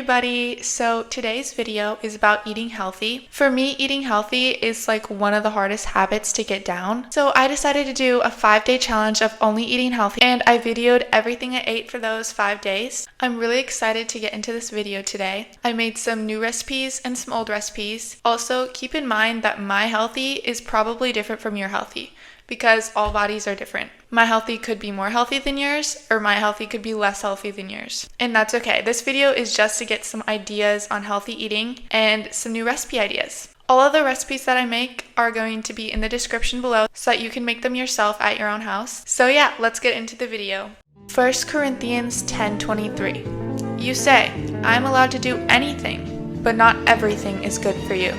everybody! So today's video is about eating healthy. For me, eating healthy is like one of the hardest habits to get down. So I decided to do a 5-day challenge of only eating healthy, and I videoed everything I ate for those 5 days. I'm really excited to get into this video today. I made some new recipes and some old recipes. Also, keep in mind that my healthy is probably different from your healthy, because all bodies are different. My healthy could be more healthy than yours, or my healthy could be less healthy than yours. And that's okay. This video is just to get some ideas on healthy eating and some new recipe ideas. All of the recipes that I make are going to be in the description below so that you can make them yourself at your own house. So yeah, let's get into the video. 1 Corinthians 10:23. You say, I'm allowed to do anything, but not everything is good for you.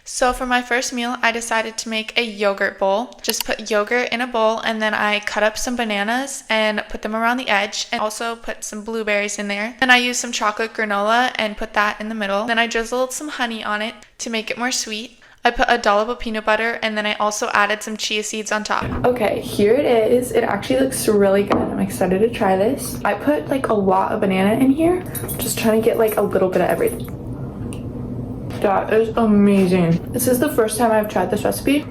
So for my first meal, I decided to make a yogurt bowl. Just put yogurt in a bowl, and then I cut up some bananas and put them around the edge, and also put some blueberries in there. Then I used some chocolate granola and put that in the middle. Then I drizzled some honey on it to make it more sweet. I put a dollop of peanut butter, and then I also added some chia seeds on top. Okay, here it is. It actually looks really good. I'm excited to try this. I put like a lot of banana in here, just trying to get like a little bit of everything. That is amazing. This is the first time I've tried this recipe.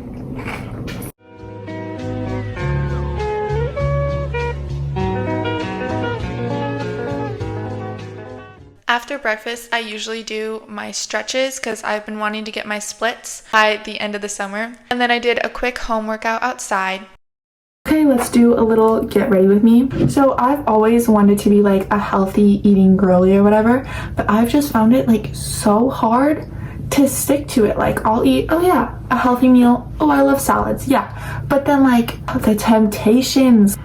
After breakfast, I usually do my stretches because I've been wanting to get my splits by the end of the summer. And then I did a quick home workout outside. Okay, let's do a little get ready with me. So I've always wanted to be like a healthy eating girly or whatever, but I've just found it like so hard to stick to it. Like I'll eat, oh yeah, a healthy meal. Oh, I love salads. Yeah. But then like the temptations,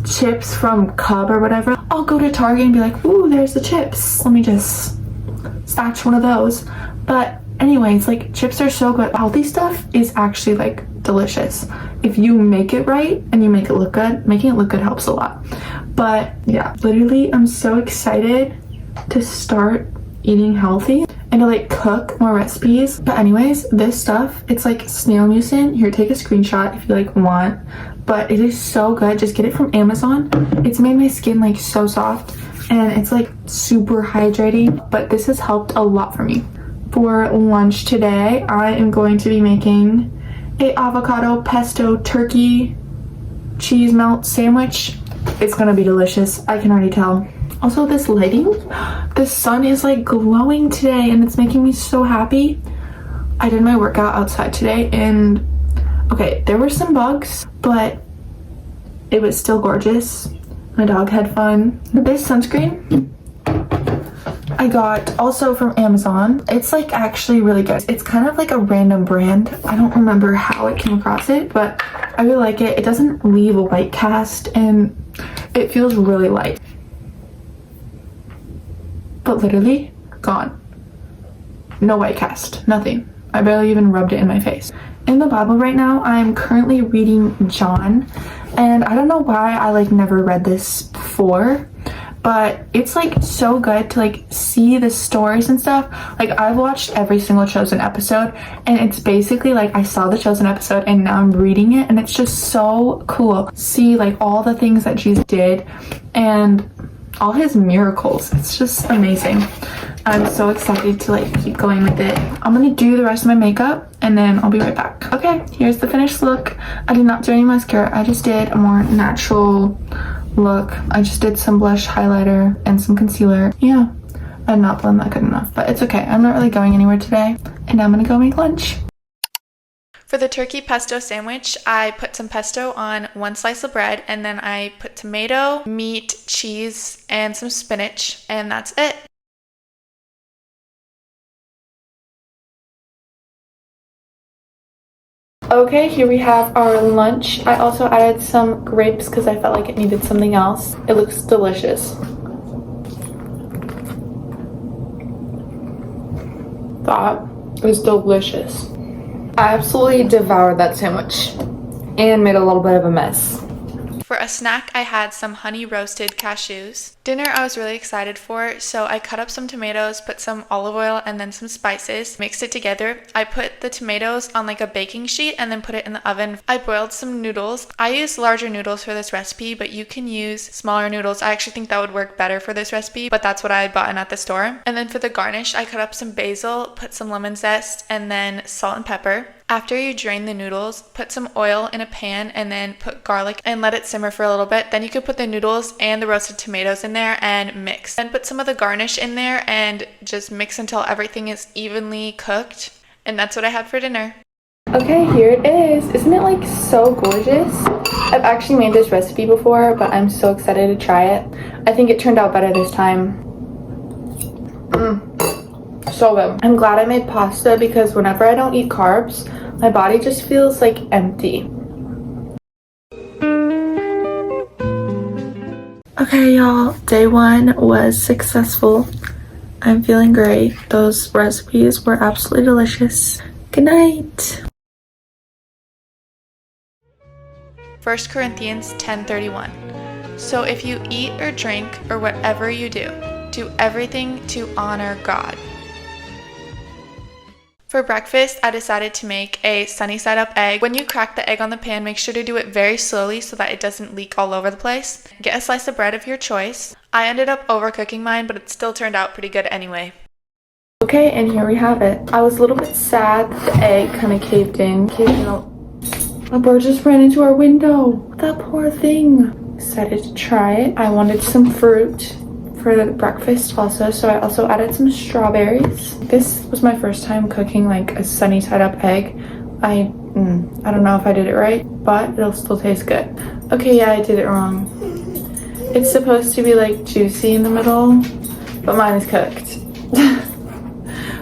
chips from Cub or whatever, I'll go to Target and be like, ooh, there's the chips. Let me just snatch one of those. But anyways, like chips are so good. Healthy stuff is actually like delicious. If you make it right and you make it look good, making it look good helps a lot. But yeah, literally I'm so excited to start eating healthy and to like cook more recipes. But anyways, this stuff, it's like snail mucin. Here, take a screenshot if you like want, but it is so good. Just get it from Amazon. It's made my skin like so soft, and it's like super hydrating, but this has helped a lot for me. For lunch today, I am going to be making a avocado pesto turkey cheese melt sandwich. It's gonna be delicious, I can already tell. Also, this lighting, the sun is like glowing today and it's making me so happy. I did my workout outside today, and okay, there were some bugs, but it was still gorgeous. My dog had fun. This sunscreen I got also from Amazon. It's like actually really good. It's kind of like a random brand. I don't remember how I came across it, but I really like it. It doesn't leave a white cast and it feels really light. But literally gone. No white cast, nothing. I barely even rubbed it in my face. In the Bible right now, I'm currently reading John, and I don't know why I like never read this before, but it's like so good to like see the stories and stuff. Like I've watched every single Chosen episode, and it's basically like I saw the Chosen episode and now I'm reading it, and it's just so cool. See like all the things that Jesus did and all his miracles. It's just amazing. I'm so excited to like keep going with it. I'm gonna do the rest of my makeup and then I'll be right back. Okay, here's the finished look. I did not do any mascara. I just did a more natural look. I just did some blush, highlighter, and some concealer. Yeah, I did not blend that good enough, but it's okay. I'm not really going anywhere today, and now I'm gonna go make lunch. For the turkey pesto sandwich, I put some pesto on one slice of bread, and then I put tomato, meat, cheese, and some spinach, and that's it. Okay, here we have our lunch. I also added some grapes because I felt like it needed something else. It looks delicious. That is delicious. I absolutely devoured that sandwich and made a little bit of a mess. For a snack, I had some honey roasted cashews. Dinner I was really excited for, so I cut up some tomatoes, put some olive oil and then some spices, mixed it together. I put the tomatoes on like a baking sheet and then put it in the oven. I boiled some noodles. I used larger noodles for this recipe, but you can use smaller noodles. I actually think that would work better for this recipe, but that's what I had bought at the store. And then for the garnish, I cut up some basil, put some lemon zest, and then salt and pepper. After you drain the noodles, put some oil in a pan and then put garlic and let it simmer for a little bit. Then you could put the noodles and the roasted tomatoes in there and mix. Then put some of the garnish in there and just mix until everything is evenly cooked. And that's what I had for dinner. Okay, here it is. Isn't it like so gorgeous? I've actually made this recipe before, but I'm so excited to try it. I think it turned out better this time. So good. I'm glad I made pasta because whenever I don't eat carbs, my body just feels like empty. Okay, y'all, day 1 was successful. I'm feeling great. Those recipes were absolutely delicious. Good night. 1 Corinthians 10:31. So if you eat or drink or whatever you do everything to honor God. For breakfast, I decided to make a sunny side up egg. When you crack the egg on the pan, make sure to do it very slowly so that it doesn't leak all over the place. Get a slice of bread of your choice. I ended up overcooking mine, but it still turned out pretty good anyway. Okay, and here we have it. I was a little bit sad that the egg kind of caved in. A bird just ran into our window. That poor thing. Decided to try it. I wanted some fruit for the breakfast also, so I also added some strawberries. This was my first time cooking like a sunny side up egg. I don't know if I did it right, but it'll still taste good. Okay, yeah, I did it wrong. It's supposed to be like juicy in the middle, but mine is cooked.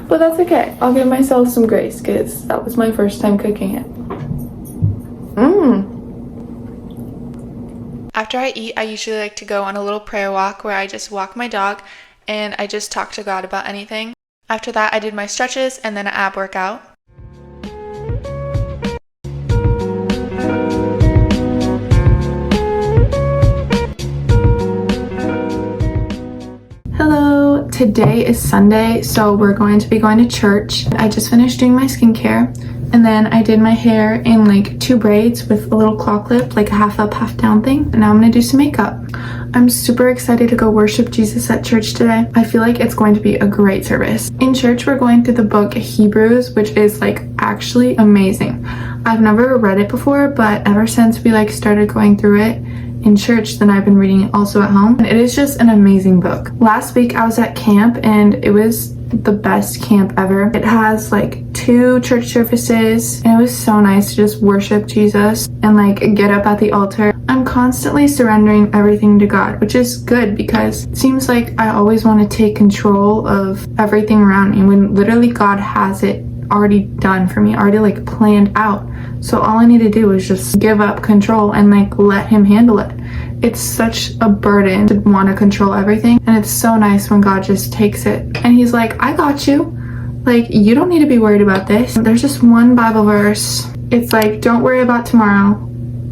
But that's okay. I'll give myself some grace because that was my first time cooking it. After I eat, I usually like to go on a little prayer walk where I just walk my dog and I just talk to God about anything. After that, I did my stretches and then an ab workout. Hello, today is Sunday, so we're going to be going to church. I just finished doing my skincare. And then I did my hair in like 2 braids with a little claw clip, like a half up, half down thing. And now I'm gonna do some makeup. I'm super excited to go worship Jesus at church today. I feel like it's going to be a great service. In church, we're going through the book Hebrews, which is like actually amazing. I've never read it before, but ever since we like started going through it in church, then I've been reading it also at home. And it is just an amazing book. Last week I was at camp and it was the best camp ever. It has like 2 church services and it was so nice to just worship Jesus and like get up at the altar. I'm constantly surrendering everything to God, which is good because it seems like I always want to take control of everything around me when literally God has it already done for me, already like planned out. So all I need to do is just give up control and like let him handle it. It's such a burden to want to control everything, and it's so nice when God just takes it and he's like, I got you. Like, you don't need to be worried about this. There's just one Bible verse. It's like, don't worry about tomorrow,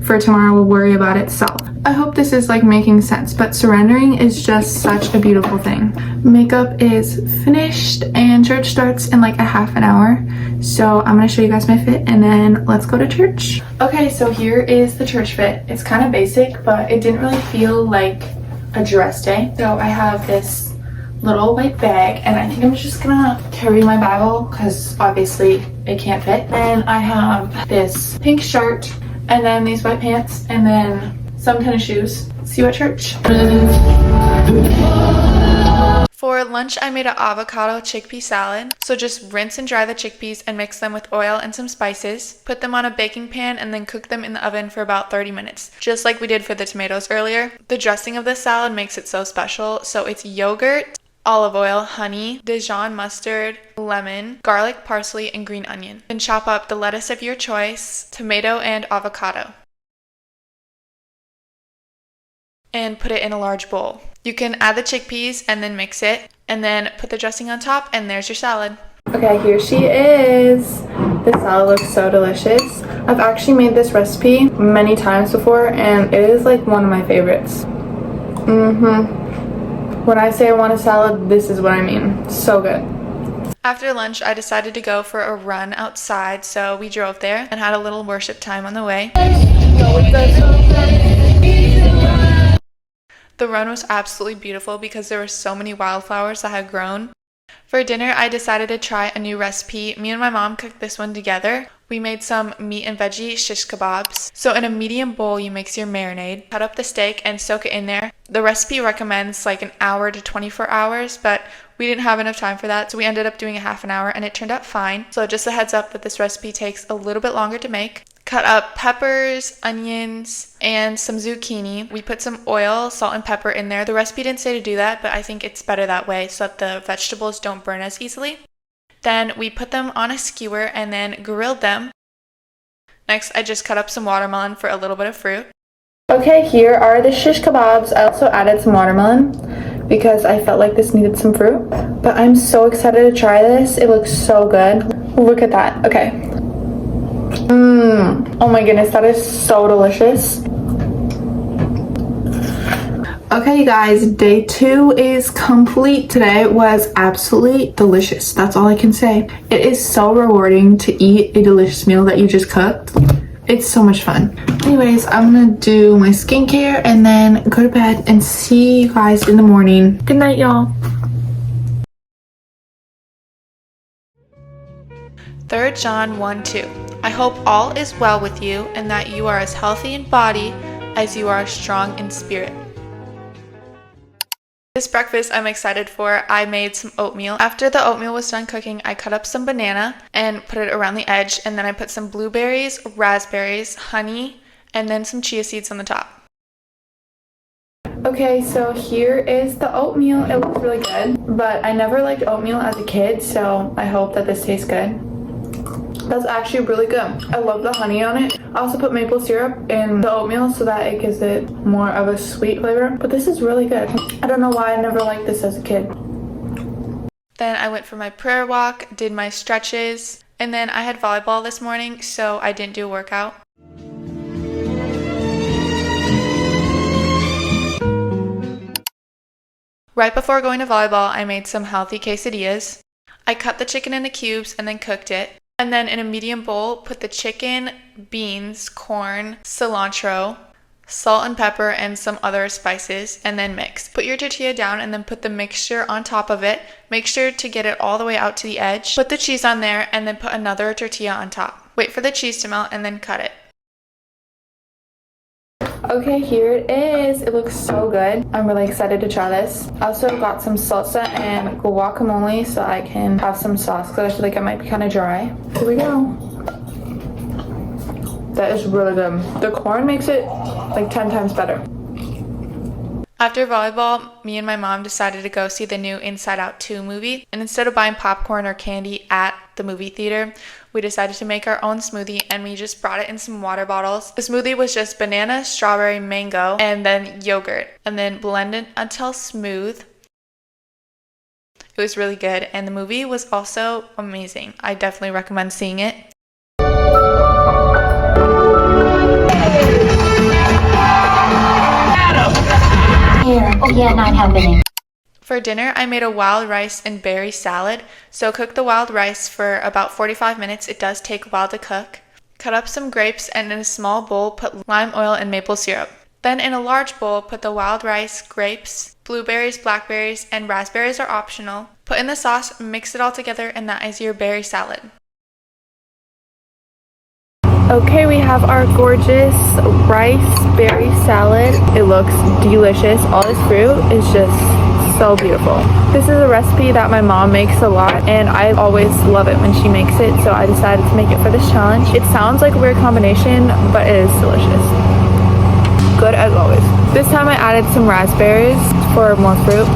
for tomorrow will worry about itself. I hope this is like making sense, but surrendering is just such a beautiful thing. Makeup is finished and church starts in like a half an hour. So I'm gonna show you guys my fit and then let's go to church. Okay, so here is the church fit. It's kind of basic, but it didn't really feel like a dress day. So I have this little white bag and I think I'm just gonna carry my Bible because obviously it can't fit. And I have this pink shirt and then these white pants and then some tennis shoes. See you at church. For lunch, I made an avocado chickpea salad. So just rinse and dry the chickpeas and mix them with oil and some spices. Put them on a baking pan and then cook them in the oven for about 30 minutes, just like we did for the tomatoes earlier. The dressing of this salad makes it so special. So it's yogurt, olive oil, honey, Dijon mustard, lemon, garlic, parsley, and green onion. Then chop up the lettuce of your choice, tomato, and avocado, and put it in a large bowl. You can add the chickpeas and then mix it, and then put the dressing on top, and there's your salad. Okay, here she is. The salad looks so delicious. I've actually made this recipe many times before, and it is like one of my favorites. When I say I want a salad, this is what I mean. So good. After lunch, I decided to go for a run outside, so we drove there and had a little worship time on the way. The run was absolutely beautiful because there were so many wildflowers that had grown. For dinner, I decided to try a new recipe. Me and my mom cooked this one together. We made some meat and veggie shish kebabs. So in a medium bowl, you mix your marinade, cut up the steak, and soak it in there. The recipe recommends like an hour to 24 hours, but we didn't have enough time for that, so we ended up doing a half an hour, and it turned out fine. So just a heads up that this recipe takes a little bit longer to make. Cut up peppers, onions, and some zucchini. We put some oil, salt, and pepper in there. The recipe didn't say to do that, but I think it's better that way so that the vegetables don't burn as easily. Then we put them on a skewer and then grilled them. Next, I just cut up some watermelon for a little bit of fruit. Okay, here are the shish kebabs. I also added some watermelon because I felt like this needed some fruit. But I'm so excited to try this. It looks so good. Look at that. Okay. Oh my goodness, that is so delicious. Okay, you guys, day 2 is complete. Today was absolutely delicious. That's all I can say. It is so rewarding to eat a delicious meal that you just cooked. It's so much fun. Anyways, I'm gonna do my skincare and then go to bed and see you guys in the morning. Good night, y'all. 3 John 1:2. I hope all is well with you and that you are as healthy in body as you are strong in spirit. This breakfast I'm excited for. I made some oatmeal. After the oatmeal was done cooking, I cut up some banana and put it around the edge, and then I put some blueberries, raspberries, honey, and then some chia seeds on the top. Okay, so here is the oatmeal. It looks really good, but I never liked oatmeal as a kid, so I hope that this tastes good. That's actually really good. I love the honey on it. I also put maple syrup in the oatmeal so that it gives it more of a sweet flavor. But this is really good. I don't know why I never liked this as a kid. Then I went for my prayer walk, did my stretches, and then I had volleyball this morning, so I didn't do a workout. Right before going to volleyball, I made some healthy quesadillas. I cut the chicken into cubes and then cooked it. And then in a medium bowl, put the chicken, beans, corn, cilantro, salt and pepper, and some other spices, and then mix. Put your tortilla down and then put the mixture on top of it. Make sure to get it all the way out to the edge. Put the cheese on there and then put another tortilla on top. Wait for the cheese to melt and then cut it. Okay, here it is. It looks so good. I'm really excited to try this. I also got some salsa and guacamole so I can have some sauce because I feel like it might be kind of dry. Here we go. That is really good. The corn makes it like 10 times better. After volleyball, me and my mom decided to go see the new Inside Out 2 movie. And instead of buying popcorn or candy at the movie theater, we decided to make our own smoothie, and we just brought it in some water bottles. The smoothie was just banana, strawberry, mango, and then yogurt, and then blended until smooth. It was really good, and the movie was also amazing. I definitely recommend seeing it. Oh yeah, not happening. For dinner, I made a wild rice and berry salad. So cook the wild rice for about 45 minutes. It does take a while to cook. Cut up some grapes and in a small bowl, put lime oil and maple syrup. Then in a large bowl, put the wild rice, grapes, blueberries, blackberries, and raspberries are optional. Put in the sauce, mix it all together, and that is your berry salad. Okay, we have our gorgeous rice berry salad. It looks delicious. All this fruit is just so beautiful. This is a recipe that my mom makes a lot, and I always love it when she makes it, so I decided to make it for this challenge. It sounds like a weird combination, but it is delicious. Good as always. This time I added some raspberries for more fruit.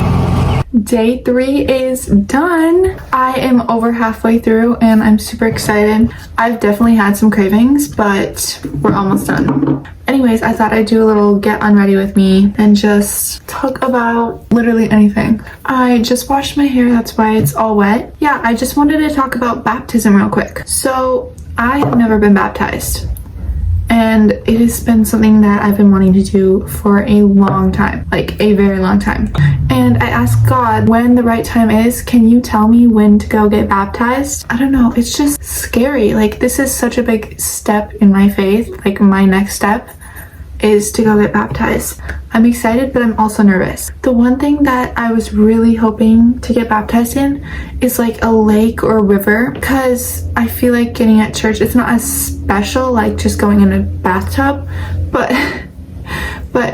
Day 3 is done. I am over halfway through and I'm super excited. I've definitely had some cravings, but we're almost done. Anyways, I thought I'd do a little get unready with me and just talk about literally anything. I just washed my hair, that's why it's all wet. Yeah, I just wanted to talk about baptism real quick. So I have never been baptized. and it has been something that I've been wanting to do for a long time, like a very long time. And I asked God when the right time is. Can you tell me when to go get baptized? I don't know, it's just scary. Like, this is such a big step in my faith. Like, my next step is to go get baptized. I'm excited, but I'm also nervous. The one thing that I was really hoping to get baptized in is like a lake or a river, because I feel like getting at church, it's not as special like just going in a bathtub, but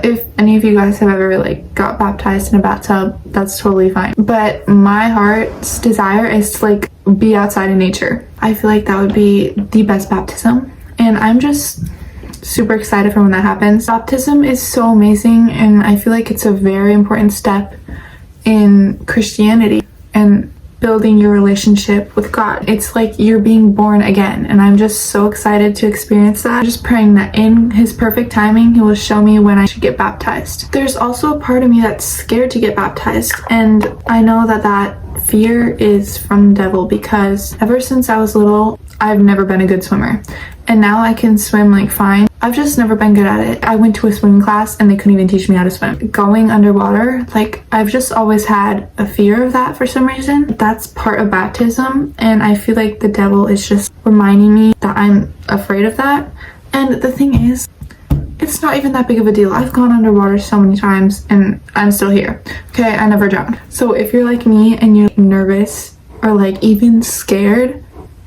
if any of you guys have ever like got baptized in a bathtub, that's totally fine. But my heart's desire is to like be outside in nature. I feel like that would be the best baptism, and I'm just super excited for when that happens. Baptism is so amazing, and I feel like it's a very important step in Christianity and building your relationship with God. It's like you're being born again, and I'm just so excited to experience that. I'm just praying that in his perfect timing, he will show me when I should get baptized. There's also a part of me that's scared to get baptized, and I know that fear is from the devil, because ever since I was little, I've never been a good swimmer, and now I can swim like fine. I've just never been good at it. I went to a swimming class and they couldn't even teach me how to swim. Going underwater, like, I've just always had a fear of that for some reason. That's part of baptism, and I feel like the devil is just reminding me that I'm afraid of that. And the thing is, it's not even that big of a deal. I've gone underwater so many times and I'm still here. Okay, I never drowned. So if you're like me and you're nervous or like even scared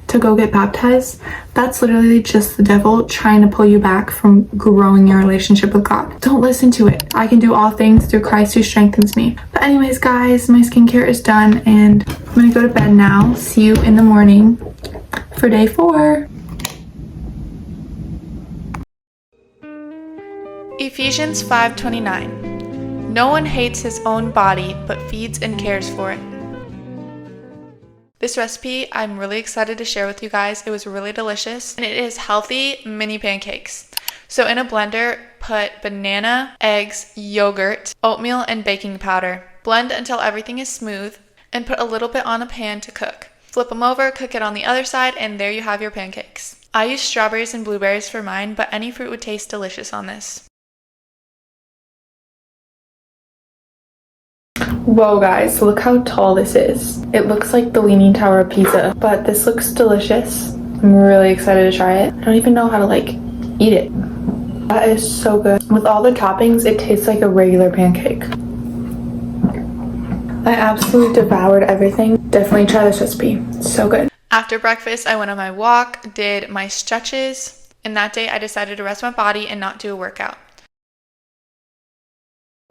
to go get baptized, that's literally just the devil trying to pull you back from growing your relationship with God. Don't listen to it. I can do all things through Christ who strengthens me. But anyways, guys, my skincare is done and I'm gonna go to bed now. See you in the morning for day 4. Ephesians 5:29. No one hates his own body, but feeds and cares for it. This recipe I'm really excited to share with you guys. It was really delicious, and it is healthy mini pancakes. So in a blender, put banana, eggs, yogurt, oatmeal, and baking powder. Blend until everything is smooth, and put a little bit on a pan to cook. Flip them over, cook it on the other side, and there you have your pancakes. I used strawberries and blueberries for mine, but any fruit would taste delicious on this. Whoa guys, look how tall this is. It looks like the Leaning Tower of Pisa, but this looks delicious. I'm really excited to try it. I don't even know how to like eat it. That is so good. With all the toppings, it tastes like a regular pancake. I absolutely devoured everything. Definitely try this recipe. It's so good. After breakfast, I went on my walk, did my stretches, and that day I decided to rest my body and not do a workout.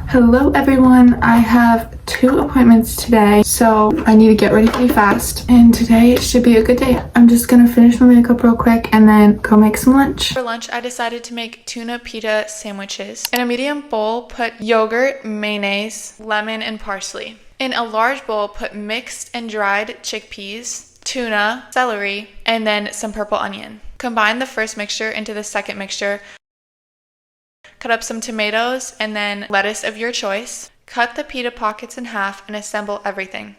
Hello everyone, I have 2 appointments today, so I need to get ready pretty fast, and today should be a good day. I'm just gonna finish my makeup real quick and then go make some lunch. For lunch, I decided to make tuna pita sandwiches. In a medium bowl, put yogurt, mayonnaise, lemon, and parsley. In a large bowl, put mixed and dried chickpeas, tuna, celery, and then some purple onion. Combine the first mixture into the second mixture. Cut up some tomatoes and then lettuce of your choice. Cut the pita pockets in half and assemble everything.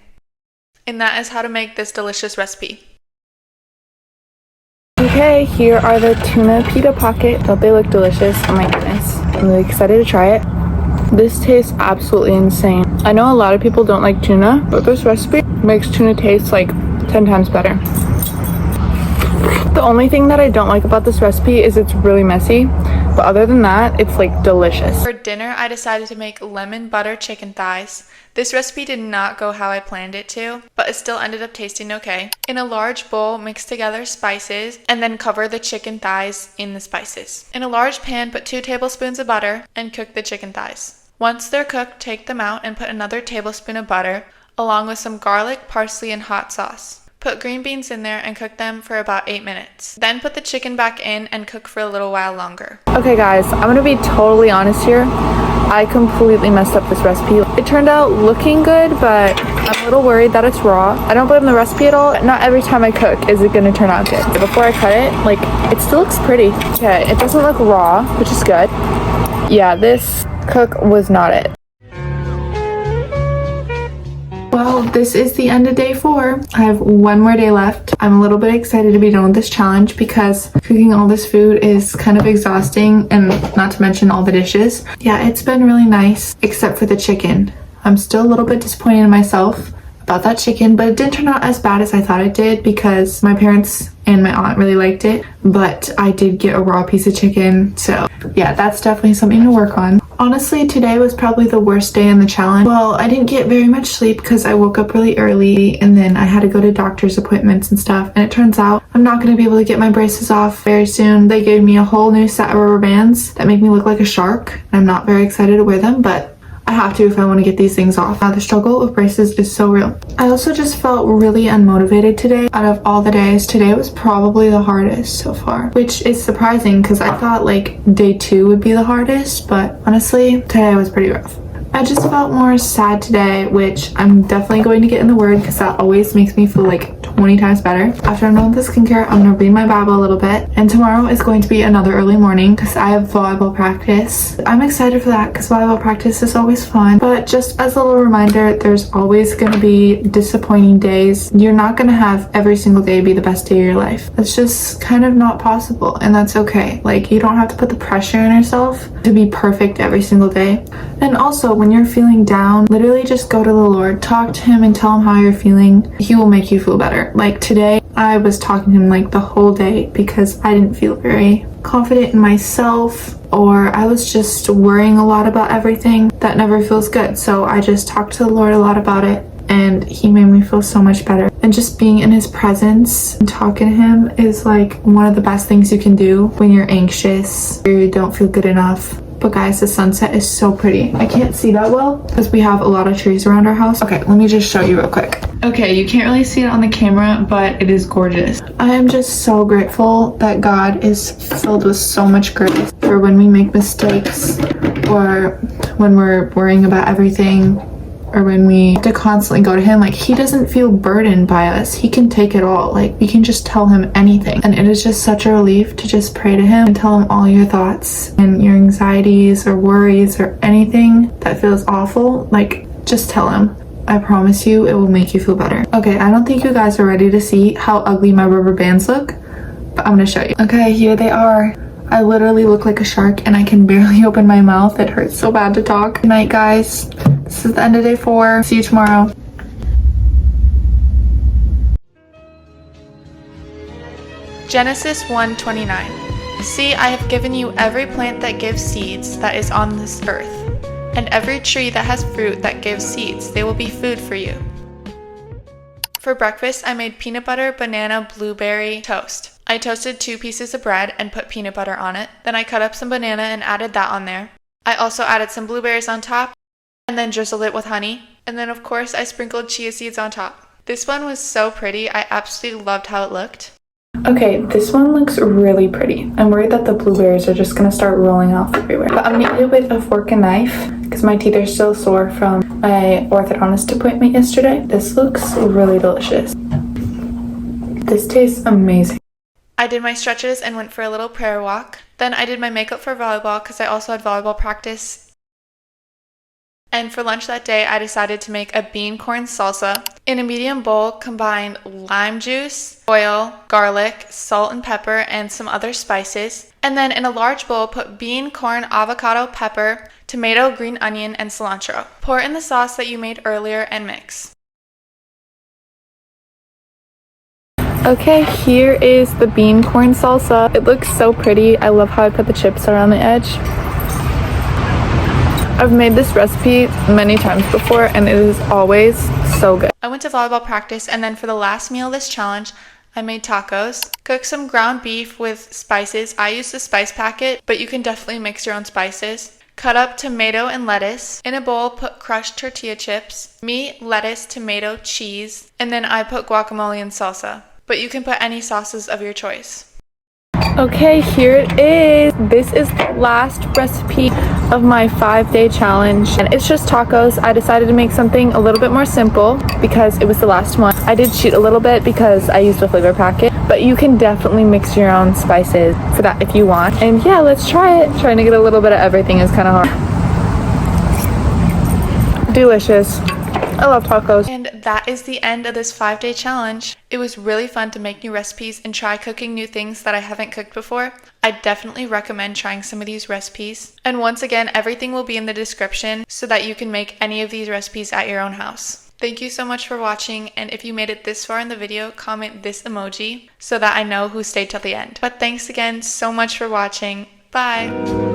And that is how to make this delicious recipe. Okay, here are the tuna pita pockets. Oh, they look delicious. Oh my goodness. I'm really excited to try it. This tastes absolutely insane. I know a lot of people don't like tuna, but this recipe makes tuna taste like 10 times better. The only thing that I don't like about this recipe is it's really messy, but other than that, it's like delicious. For dinner, I decided to make lemon butter chicken thighs. This recipe did not go how I planned it to, but it still ended up tasting okay. In a large bowl, mix together spices and then cover the chicken thighs in the spices. In a large pan, put 2 tablespoons of butter and cook the chicken thighs. Once they're cooked, take them out and put another tablespoon of butter along with some garlic, parsley, and hot sauce. Put green beans in there and cook them for about 8 minutes. Then put the chicken back in and cook for a little while longer. Okay guys, I'm gonna be totally honest here. I completely messed up this recipe. It turned out looking good, but I'm a little worried that it's raw. I don't blame the recipe at all. Not every time I cook is it gonna turn out good. Before I cut it, like, it still looks pretty. Okay, it doesn't look raw, which is good. Yeah, this cook was not it. Well, Well, this is the end of day 4. I have one more day left. I'm a little bit excited to be done with this challenge because cooking all this food is kind of exhausting, and not to mention all the dishes. Yeah, it's been really nice, except for the chicken. I'm still a little bit disappointed in myself about that chicken, but it didn't turn out as bad as I thought it did because my parents and my aunt really liked it, but I did get a raw piece of chicken, so yeah, that's definitely something to work on. Honestly, today was probably the worst day in the challenge. Well, I didn't get very much sleep because I woke up really early and then I had to go to doctor's appointments and stuff, and it turns out I'm not going to be able to get my braces off very soon. They gave me a whole new set of rubber bands that make me look like a shark. I'm not very excited to wear them, but I have to if I want to get these things off. The struggle of braces is so real. I also just felt really unmotivated today. Out of all the days, today was probably the hardest so far, which is surprising because I thought like day 2 would be the hardest, but honestly, today was pretty rough. I just felt more sad today, which I'm definitely going to get in the Word because that always makes me feel like 20 times better. After I'm done with the skincare, I'm going to read my Bible a little bit, and tomorrow is going to be another early morning because I have volleyball practice. I'm excited for that because volleyball practice is always fun, but just as a little reminder, there's always going to be disappointing days. You're not going to have every single day be the best day of your life. That's just kind of not possible, and that's okay. Like, you don't have to put the pressure on yourself to be perfect every single day. And also, when you're feeling down, literally just go to the Lord, talk to him and tell him how you're feeling. He will make you feel better. Like today, I was talking to him like the whole day because I didn't feel very confident in myself, or I was just worrying a lot about everything. That never feels good. So I just talked to the Lord a lot about it, and he made me feel so much better. And just being in his presence and talking to him is like one of the best things you can do when you're anxious or you don't feel good enough. But guys, the sunset is so pretty. I can't see that well because we have a lot of trees around our house. Okay, let me just show you real quick. Okay, you can't really see it on the camera, but it is gorgeous. I am just so grateful that God is filled with so much grace for when we make mistakes, or when we're worrying about everything, or when we have to constantly go to him. Like, he doesn't feel burdened by us. He can take it all. Like, we can just tell him anything, and it is just such a relief to just pray to him and tell him all your thoughts and your anxieties or worries or anything that feels awful. Like, just tell him. I promise you it will make you feel better. Okay, I don't think you guys are ready to see how ugly my rubber bands look, but I'm gonna show you. Okay, here they are. I literally look like a shark and I can barely open my mouth. It hurts so bad to talk. Good night, guys. This is the end of day 4. See you tomorrow. Genesis 1:29. See, I have given you every plant that gives seeds that is on this earth, and every tree that has fruit that gives seeds. They will be food for you. For breakfast, I made peanut butter, banana, blueberry toast. I toasted 2 pieces of bread and put peanut butter on it. Then I cut up some banana and added that on there. I also added some blueberries on top, and then drizzled it with honey. And then of course I sprinkled chia seeds on top. This one was so pretty. I absolutely loved how it looked. Okay, this one looks really pretty. I'm worried that the blueberries are just gonna start rolling off everywhere. But I'm gonna eat it with a fork and knife because my teeth are still sore from my orthodontist appointment yesterday. This looks really delicious. This tastes amazing. I did my stretches and went for a little prayer walk. Then I did my makeup for volleyball because I also had volleyball practice. And for lunch that day, I decided to make a bean corn salsa. In a medium bowl, combined lime juice, oil, garlic, salt and pepper, and some other spices. And then in a large bowl, put bean, corn, avocado, pepper, tomato, green onion, and cilantro. Pour in the sauce that you made earlier and mix. Okay, here is the bean corn salsa. It looks so pretty. I love how I put the chips around the edge. I've made this recipe many times before and it is always so good. I went to volleyball practice, and then for the last meal of this challenge, I made tacos. Cooked some ground beef with spices. I used the spice packet, but you can definitely mix your own spices. Cut up tomato and lettuce. In a bowl, put crushed tortilla chips, meat, lettuce, tomato, cheese, and then I put guacamole and salsa. But you can put any sauces of your choice. Okay, here it is. This is the last recipe of my 5-day challenge, and it's just tacos. I decided to make something a little bit more simple because it was the last one. I did cheat a little bit because I used a flavor packet, but you can definitely mix your own spices for that if you want. And yeah, let's try it. Trying to get a little bit of everything is kind of hard. Delicious. I love tacos. And that is the end of this 5-day challenge. It was really fun to make new recipes and try cooking new things that I haven't cooked before. I definitely recommend trying some of these recipes. And once again, everything will be in the description so that you can make any of these recipes at your own house. Thank you so much for watching, and if you made it this far in the video, comment this emoji so that I know who stayed till the end. But thanks again so much for watching. Bye!